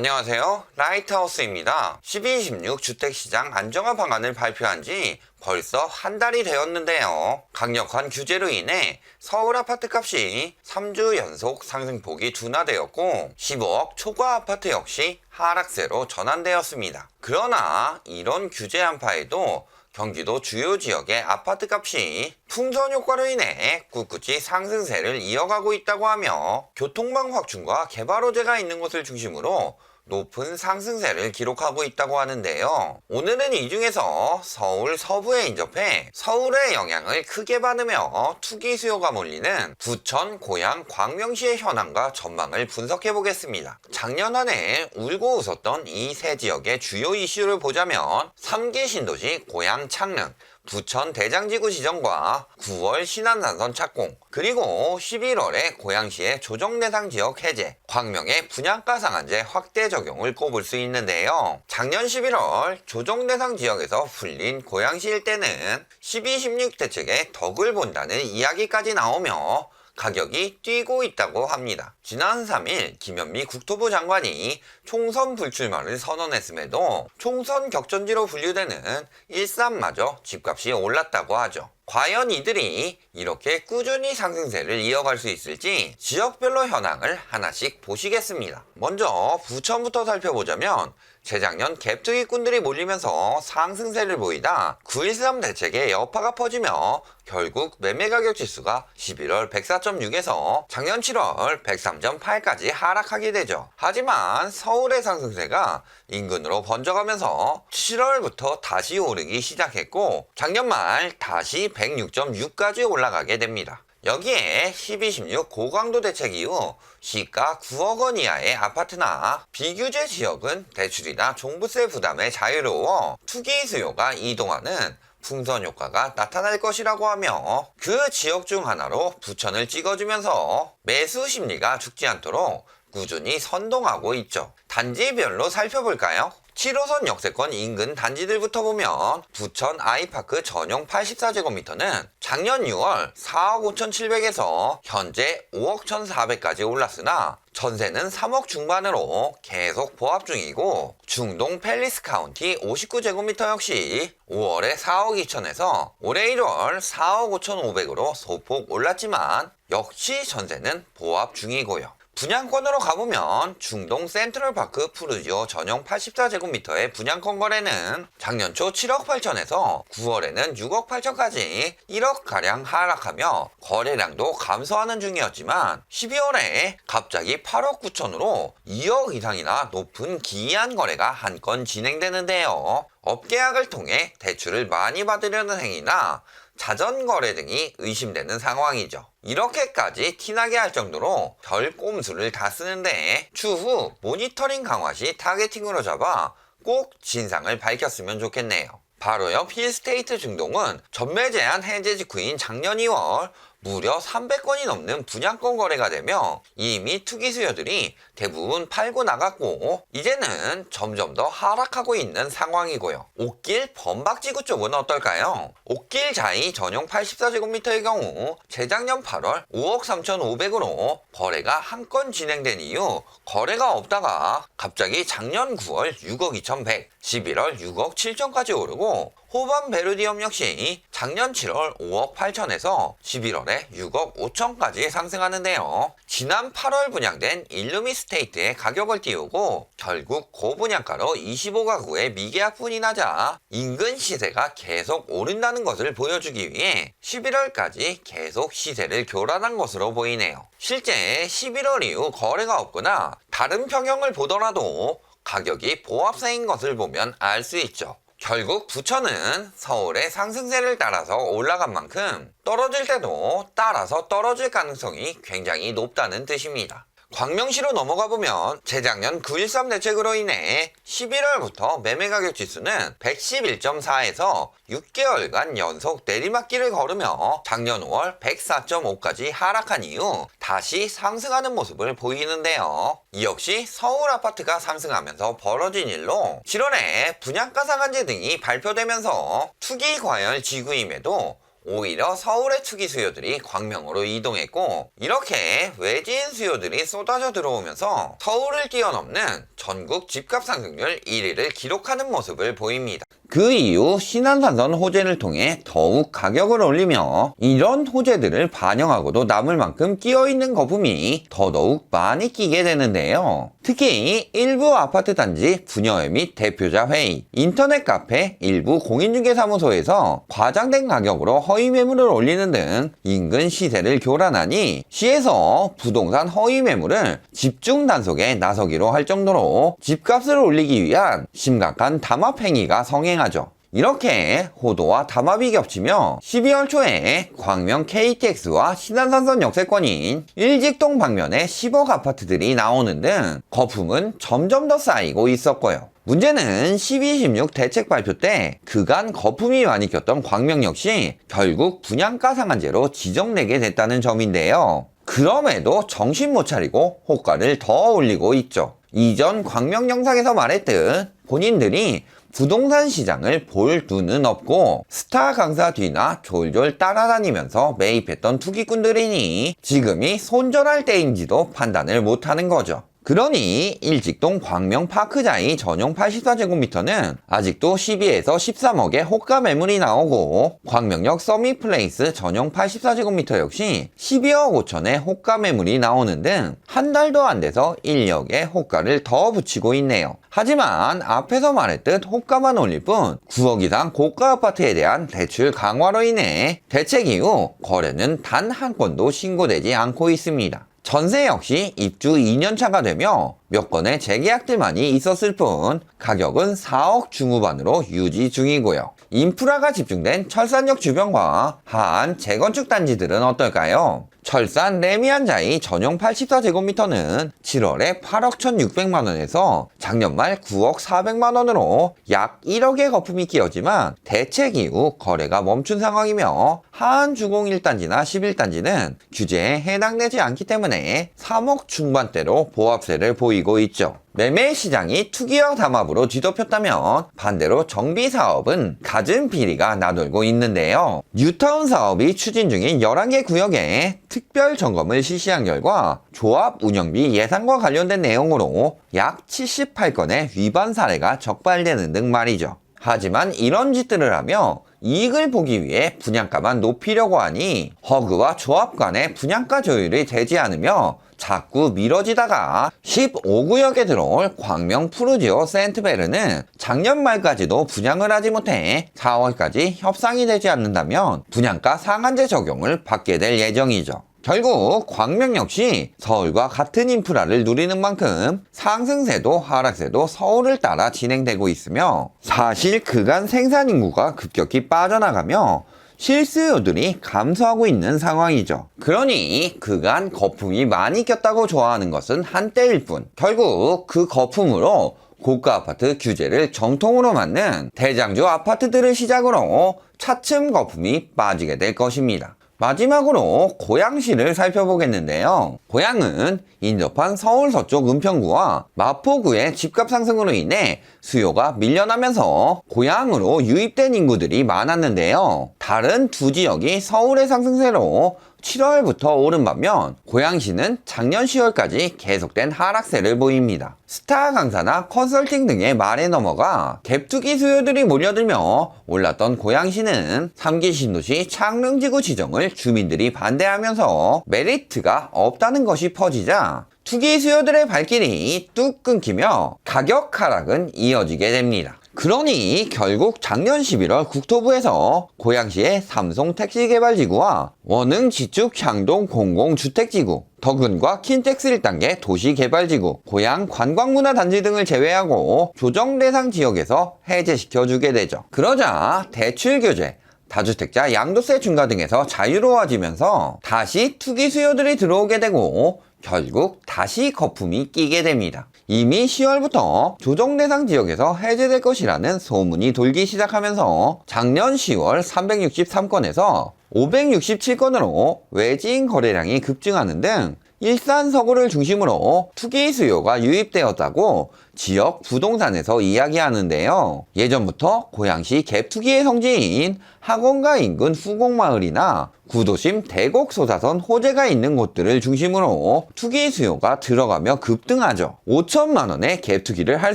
안녕하세요. 라이트하우스입니다. 12.26 주택시장 안정화 방안을 발표한 지 벌써 한 달이 되었는데요. 강력한 규제로 인해 서울 아파트값이 3주 연속 상승폭이 둔화되었고 15억 초과 아파트 역시 하락세로 전환되었습니다. 그러나 이런 규제 한파에도 경기도 주요 지역의 아파트값이 풍선 효과로 인해 꿋꿋이 상승세를 이어가고 있다고 하며 교통망 확충과 개발 호재가 있는 곳을 중심으로 높은 상승세를 기록하고 있다고 하는데요. 오늘은 이 중에서 서울 서부에 인접해 서울의 영향을 크게 받으며 투기 수요가 몰리는 부천, 고양, 광명시의 현황과 전망을 분석해 보겠습니다. 작년 한 해 울고 웃었던 이 세 지역의 주요 이슈를 보자면 3기 신도시 고양 창릉, 부천 대장지구 지정과 9월 신안산선 착공, 그리고 11월에 고양시의 조정대상 지역 해제, 광명의 분양가 상한제 확대 적용을 꼽을 수 있는데요. 작년 11월 조정대상 지역에서 풀린 고양시 일대는 12.16 대책에 덕을 본다는 이야기까지 나오며 가격이 뛰고 있다고 합니다. 지난 3일 김현미 국토부 장관이 총선 불출마를 선언했음에도 총선 격전지로 분류되는 일산마저 집값이 올랐다고 하죠. 과연 이들이 이렇게 꾸준히 상승세를 이어갈 수 있을지 지역별로 현황을 하나씩 보시겠습니다. 먼저 부천부터 살펴보자면 재작년 갭투기꾼들이 몰리면서 상승세를 보이다 9.13 대책의 여파가 퍼지며 결국 매매가격 지수가 11월 104.6에서 작년 7월 103.8까지 하락하게 되죠. 하지만 서울의 상승세가 인근으로 번져가면서 7월부터 다시 오르기 시작했고 작년 말 다시 106.6까지 올라가게 됩니다. 여기에 12.16 고강도 대책 이후 시가 9억 원 이하의 아파트나 비규제 지역은 대출이나 종부세 부담에 자유로워 투기 수요가 이동하는 풍선 효과가 나타날 것이라고 하며 그 지역 중 하나로 부천을 찍어주면서 매수 심리가 죽지 않도록 꾸준히 선동하고 있죠. 단지별로 살펴볼까요? 7호선 역세권 인근 단지들부터 보면 부천 아이파크 전용 84제곱미터는 작년 6월 4억 5,700에서 현재 5억 1,400까지 올랐으나 전세는 3억 중반으로 계속 보합 중이고 중동 팰리스 카운티 59제곱미터 역시 5월에 4억 2천에서 올해 1월 4억 5,500으로 소폭 올랐지만 역시 전세는 보합 중이고요. 분양권으로 가보면 중동 센트럴파크 푸르지오 전용 84제곱미터의 분양권 거래는 작년 초 7억 8천에서 9월에는 6억 8천까지 1억가량 하락하며 거래량도 감소하는 중이었지만 12월에 갑자기 8억 9천으로 2억 이상이나 높은 기이한 거래가 한 건 진행되는데요. 업계약을 통해 대출을 많이 받으려는 행위나 자전거래 등이 의심되는 상황이죠. 이렇게까지 티나게 할 정도로 별 꼼수를 다 쓰는데 추후 모니터링 강화 시 타겟팅으로 잡아 꼭 진상을 밝혔으면 좋겠네요. 바로 옆 힐스테이트 중동은 전매 제한 해제 직후인 작년 2월 무려 300건이 넘는 분양권 거래가 되며 이미 투기 수요들이 대부분 팔고 나갔고 이제는 점점 더 하락하고 있는 상황이고요. 옥길 범박지구 쪽은 어떨까요? 옥길 자이 전용 84제곱미터의 경우 재작년 8월 5억 3,500으로 거래가 한 건 진행된 이후 거래가 없다가 갑자기 작년 9월 6억 2,100, 11월 6억 7천까지 오르고 호반 베르디움 역시 작년 7월 5억 8천에서 11월에 6억 5천까지 상승하는데요. 지난 8월 분양된 일루미스테이트의 가격을 띄우고 결국 고분양가로 25가구의 미계약분이 나자 인근 시세가 계속 오른다는 것을 보여주기 위해 11월까지 계속 시세를 교란한 것으로 보이네요. 실제 11월 이후 거래가 없거나 다른 평형을 보더라도 가격이 보합세인 것을 보면 알 수 있죠. 결국 부천은 서울의 상승세를 따라서 올라간 만큼 떨어질 때도 따라서 떨어질 가능성이 굉장히 높다는 뜻입니다. 광명시로 넘어가 보면 재작년 9.13 대책으로 인해 11월부터 매매가격 지수는 111.4에서 6개월간 연속 내리막길을 걸으며 작년 5월 104.5까지 하락한 이후 다시 상승하는 모습을 보이는데요. 이 역시 서울 아파트가 상승하면서 벌어진 일로 7월에 분양가 상한제 등이 발표되면서 투기 과열 지구임에도 오히려 서울의 투기 수요들이 광명으로 이동했고, 이렇게 외지인 수요들이 쏟아져 들어오면서 서울을 뛰어넘는 전국 집값 상승률 1위를 기록하는 모습을 보입니다. 그 이후 신안산선 호재를 통해 더욱 가격을 올리며, 이런 호재들을 반영하고도 남을 만큼 끼어있는 거품이 더더욱 많이 끼게 되는데요. 특히 일부 아파트 단지 분여회 및 대표자 회의, 인터넷 카페, 일부 공인중개사무소에서 과장된 가격으로 허위 매물을 올리는 등 인근 시세를 교란하니, 시에서 부동산 허위 매물을 집중 단속에 나서기로 할 정도로 집값을 올리기 위한 심각한 담합 행위가 성행하죠. 이렇게 호도와 담합이 겹치며 12월 초에 광명 KTX와 신안산선 역세권인 일직동 방면에 10억 아파트들이 나오는 등 거품은 점점 더 쌓이고 있었고요. 문제는 12.16 대책 발표 때 그간 거품이 많이 꼈던 광명 역시 결국 분양가 상한제로 지정되게 됐다는 점인데요. 그럼에도 정신 못 차리고 호가를 더 올리고 있죠. 이전 광명 영상에서 말했듯 본인들이 부동산 시장을 볼 눈은 없고 스타 강사 뒤나 졸졸 따라다니면서 매입했던 투기꾼들이니 지금이 손절할 때인지도 판단을 못하는 거죠. 그러니 일직동 광명파크자이 전용 84제곱미터는 아직도 12에서 13억의 호가 매물이 나오고, 광명역 서밋플레이스 전용 84제곱미터 역시 12억 5천의 호가 매물이 나오는 등 한 달도 안 돼서 1억의 호가를 더 붙이고 있네요. 하지만 앞에서 말했듯 호가만 올릴 뿐 9억 이상 고가 아파트에 대한 대출 강화로 인해 대책 이후 거래는 단 한 건도 신고되지 않고 있습니다. 전세 역시 입주 2년차가 되며 몇 건의 재계약들만이 있었을 뿐 가격은 4억 중후반으로 유지 중이고요. 인프라가 집중된 철산역 주변과 하안 재건축 단지들은 어떨까요? 철산 레미안자이 전용 84제곱미터는 7월에 8억 1,600만원에서 작년 말 9억 400만원으로 약 1억의 거품이 끼었지만 대책 이후 거래가 멈춘 상황이며, 하안 주공 1단지나 11단지는 규제에 해당되지 않기 때문에 3억 중반대로 보합세를 보이고 있죠. 매매 시장이 투기와 담합으로 뒤덮였다면 반대로 정비 사업은 갖은 비리가 나돌고 있는데요. 뉴타운 사업이 추진 중인 11개 구역에 특별 점검을 실시한 결과 조합 운영비 예산과 관련된 내용으로 약 78건의 위반 사례가 적발되는 등 말이죠. 하지만 이런 짓들을 하며 이익을 보기 위해 분양가만 높이려고 하니 허그와 조합 간의 분양가 조율이 되지 않으며 자꾸 미뤄지다가 15구역에 들어올 광명 푸르지오 센트베르는 작년 말까지도 분양을 하지 못해 4월까지 협상이 되지 않는다면 분양가 상한제 적용을 받게 될 예정이죠. 결국 광명 역시 서울과 같은 인프라를 누리는 만큼 상승세도 하락세도 서울을 따라 진행되고 있으며, 사실 그간 생산 인구가 급격히 빠져나가며 실수요들이 감소하고 있는 상황이죠. 그러니 그간 거품이 많이 꼈다고 좋아하는 것은 한때일 뿐, 결국 그 거품으로 고가 아파트 규제를 정통으로 맞는 대장주 아파트들을 시작으로 차츰 거품이 빠지게 될 것입니다. 마지막으로 고양시를 살펴보겠는데요. 고양은 인접한 서울 서쪽 은평구와 마포구의 집값 상승으로 인해 수요가 밀려나면서 고양으로 유입된 인구들이 많았는데요. 다른 두 지역이 서울의 상승세로 7월부터 오른 반면 고양시는 작년 10월까지 계속된 하락세를 보입니다. 스타 강사나 컨설팅 등의 말에 넘어가 갭투기 수요들이 몰려들며 올랐던 고양시는 3기 신도시 창릉지구 지정을 주민들이 반대하면서 메리트가 없다는 것이 퍼지자 투기 수요들의 발길이 뚝 끊기며 가격 하락은 이어지게 됩니다. 그러니 결국 작년 11월 국토부에서 고양시의 삼성 택시개발지구와 원흥 지축 향동 공공주택지구, 덕은과 킨텍스 1단계 도시개발지구, 고양 관광문화단지 등을 제외하고 조정 대상 지역에서 해제시켜주게 되죠. 그러자 대출 규제, 다주택자 양도세 중과 등에서 자유로워지면서 다시 투기 수요들이 들어오게 되고 결국 다시 거품이 끼게 됩니다. 이미 10월부터 조정 대상 지역에서 해제될 것이라는 소문이 돌기 시작하면서 작년 10월 363건에서 567건으로 외지인 거래량이 급증하는 등 일산 서구를 중심으로 투기 수요가 유입되었다고 지역 부동산에서 이야기하는데요. 예전부터 고양시 갭투기의 성지인 학원가 인근 후곡마을이나 구도심 대곡소사선 호재가 있는 곳들을 중심으로 투기 수요가 들어가며 급등하죠. 5천만 원의 갭투기를 할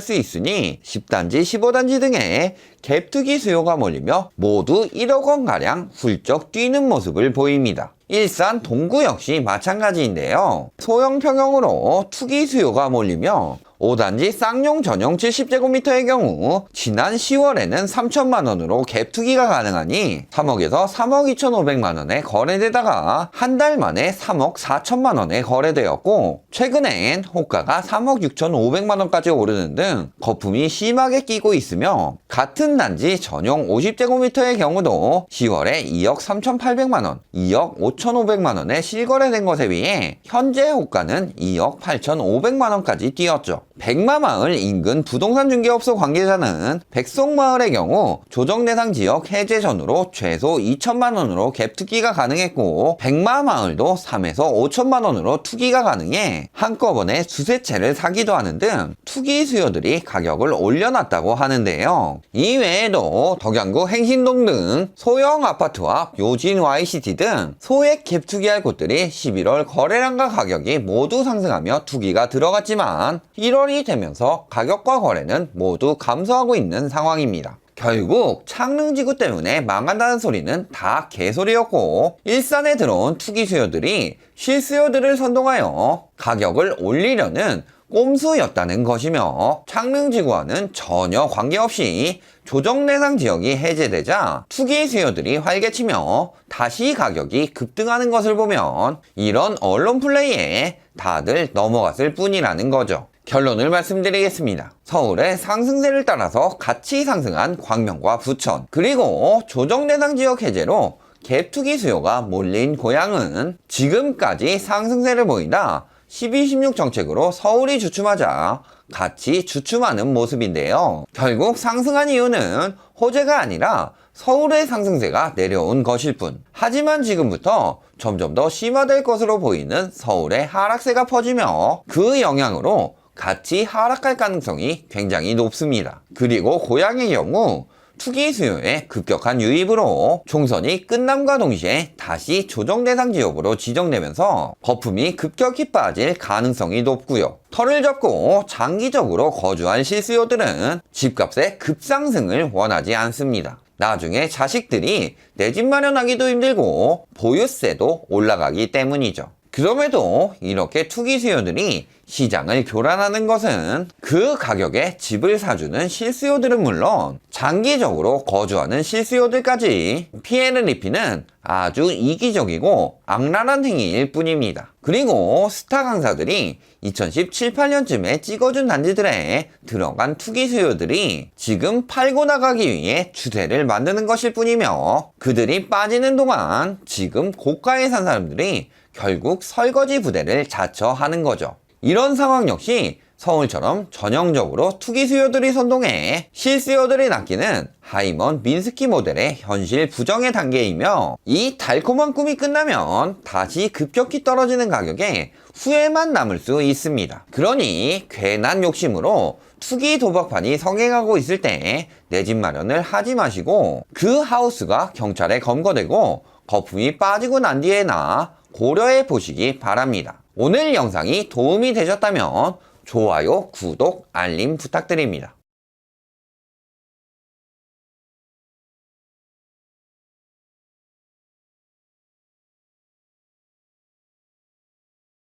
수 있으니 10단지, 15단지 등의 갭투기 수요가 몰리며 모두 1억 원가량 훌쩍 뛰는 모습을 보입니다. 일산 동구 역시 마찬가지인데요. 소형 평형으로 투기 수요가 몰리며 5단지 쌍용 전용 70제곱미터의 경우 지난 10월에는 3천만 원으로 갭투기가 가능하니 3억에서 3억 2,500만 원에 거래되다가 한 달 만에 3억 4천만 원에 거래되었고, 최근엔 호가가 3억 6,500만 원까지 오르는 등 거품이 심하게 끼고 있으며, 같은 단지 전용 50제곱미터의 경우도 10월에 2억 3,800만 원, 2억 5,500만 원에 실거래된 것에 비해 현재 호가는 2억 8,500만 원까지 뛰었죠. 백마마을 인근 부동산 중개업소 관계자는 백송마을의 경우 조정 대상 지역 해제 전후로 최소 2천만 원으로 갭 투기가 가능했고, 백마마을도 3에서 5천만 원으로 투기가 가능해 한꺼번에 두세 채를 사기도 하는 등 투기 수요들이 가격을 올려놨다고 하는데요. 이외에도 덕양구 행신동 등 소형 아파트와 묘진 YCT 등 소액 갭 투기할 곳들이 11월 거래량과 가격이 모두 상승하며 투기가 들어갔지만 1월이 되면서 가격과 거래는 모두 감소하고 있는 상황입니다. 결국 창릉지구 때문에 망한다는 소리는 다 개소리였고, 일산에 들어온 투기 수요들이 실수요들을 선동하여 가격을 올리려는 꼼수였다는 것이며, 창릉지구와는 전혀 관계없이 조정 대상 지역이 해제되자 투기 수요들이 활개치며 다시 가격이 급등하는 것을 보면 이런 언론 플레이에 다들 넘어갔을 뿐이라는 거죠. 결론을 말씀드리겠습니다. 서울의 상승세를 따라서 같이 상승한 광명과 부천, 그리고 조정 대상 지역 해제로 갭 투기 수요가 몰린 고양은 지금까지 상승세를 보이다 12.16 정책으로 서울이 주춤하자 같이 주춤하는 모습인데요. 결국 상승한 이유는 호재가 아니라 서울의 상승세가 내려온 것일 뿐. 하지만 지금부터 점점 더 심화될 것으로 보이는 서울의 하락세가 퍼지며 그 영향으로 같이 하락할 가능성이 굉장히 높습니다. 그리고 고양의 경우 투기 수요의 급격한 유입으로 총선이 끝남과 동시에 다시 조정 대상 지역으로 지정되면서 거품이 급격히 빠질 가능성이 높고요. 털을 잡고 장기적으로 거주할 실수요들은 집값의 급상승을 원하지 않습니다. 나중에 자식들이 내 집 마련하기도 힘들고 보유세도 올라가기 때문이죠. 그럼에도 이렇게 투기 수요들이 시장을 교란하는 것은 그 가격에 집을 사주는 실수요들은 물론 장기적으로 거주하는 실수요들까지 피해를 입히는 아주 이기적이고 악랄한 행위일 뿐입니다. 그리고 스타 강사들이 2017, 18년쯤에 찍어준 단지들에 들어간 투기 수요들이 지금 팔고 나가기 위해 추세를 만드는 것일 뿐이며, 그들이 빠지는 동안 지금 고가에 산 사람들이 결국 설거지 부대를 자처하는 거죠. 이런 상황 역시 서울처럼 전형적으로 투기 수요들이 선동해 실수요들이 낚이는 하이먼 민스키 모델의 현실 부정의 단계이며, 이 달콤한 꿈이 끝나면 다시 급격히 떨어지는 가격에 후회만 남을 수 있습니다. 그러니 괜한 욕심으로 투기 도박판이 성행하고 있을 때 내 집 마련을 하지 마시고, 그 하우스가 경찰에 검거되고 거품이 빠지고 난 뒤에나 고려해 보시기 바랍니다. 오늘 영상이 도움이 되셨다면 좋아요, 구독, 알림 부탁드립니다.